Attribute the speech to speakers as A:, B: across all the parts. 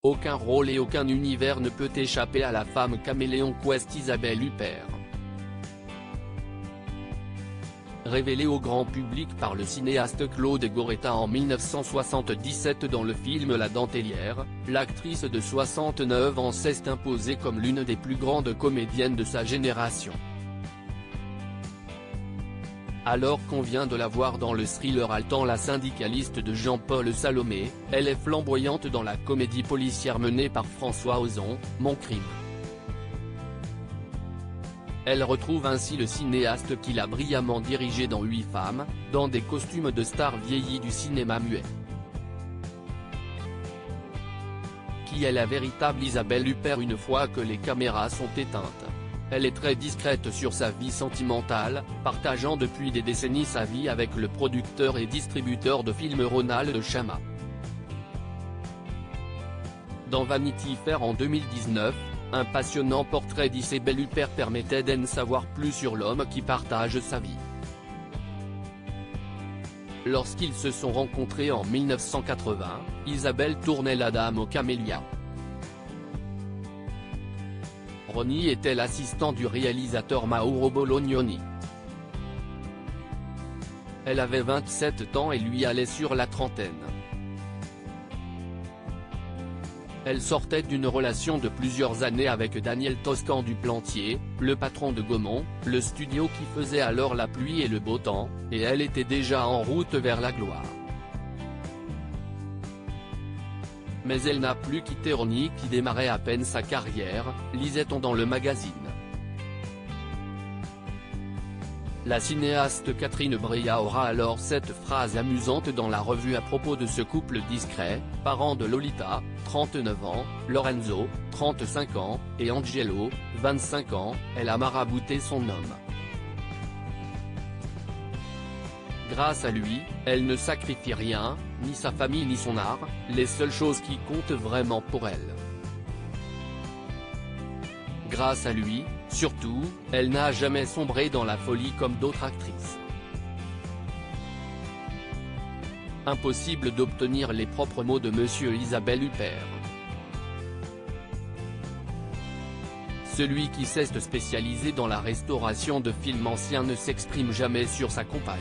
A: Aucun rôle et aucun univers ne peut échapper à la femme caméléon qu'est Isabelle Huppert. Révélée au grand public par le cinéaste Claude Goretta en 1977 dans le film La Dentelière, l'actrice de 69 ans s'est imposée comme l'une des plus grandes comédiennes de sa génération. Alors qu'on vient de la voir dans le thriller haletant La syndicaliste de Jean-Paul Salomé, elle est flamboyante dans la comédie policière menée par François Ozon, Mon crime. Elle retrouve ainsi le cinéaste qui l'a brillamment dirigée dans 8 femmes, dans des costumes de stars vieillies du cinéma muet. Qui est la véritable Isabelle Huppert une fois que les caméras sont éteintes? Elle est très discrète sur sa vie sentimentale, partageant depuis des décennies sa vie avec le producteur et distributeur de films Ronald Chama. Dans Vanity Fair en 2019, un passionnant portrait d'Isabelle Huppert permettait d'en savoir plus sur l'homme qui partage sa vie. Lorsqu'ils se sont rencontrés en 1980, Isabelle tournait La Dame aux Camélias. Ronnie était l'assistant du réalisateur Mauro Bolognoni. Elle avait 27 ans et lui allait sur la trentaine. Elle sortait d'une relation de plusieurs années avec Daniel Toscan du Plantier, le patron de Gaumont, le studio qui faisait alors la pluie et le beau temps, et elle était déjà en route vers la gloire. Mais elle n'a plus quitté Ronnie qui démarrait à peine sa carrière, lisait-on dans le magazine. La cinéaste Catherine Breillat aura alors cette phrase amusante dans la revue à propos de ce couple discret, parent de Lolita, 39 ans, Lorenzo, 35 ans, et Angelo, 25 ans, elle a marabouté son homme. Grâce à lui, elle ne sacrifie rien, ni sa famille ni son art, les seules choses qui comptent vraiment pour elle. Grâce à lui, surtout, elle n'a jamais sombré dans la folie comme d'autres actrices. Impossible d'obtenir les propres mots de Monsieur Isabelle Huppert. Celui qui s'est spécialisé dans la restauration de films anciens ne s'exprime jamais sur sa compagne.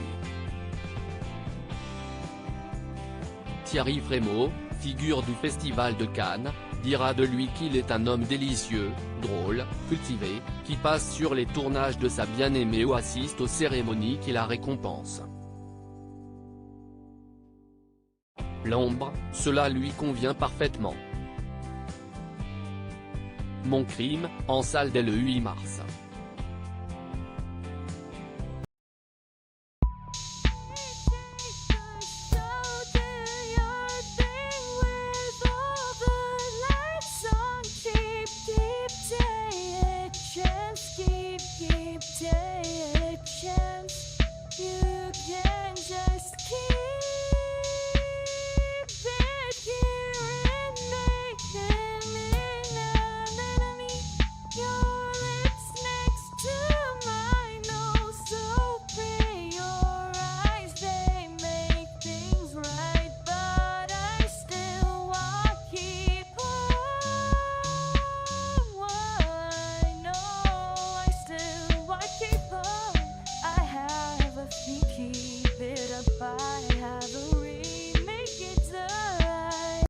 A: Thierry Frémaux, figure du Festival de Cannes, dira de lui qu'il est un homme délicieux, drôle, cultivé, qui passe sur les tournages de sa bien-aimée ou assiste aux cérémonies qui la récompensent. L'ombre, cela lui convient parfaitement. Mon crime, en salle dès le 8 mars.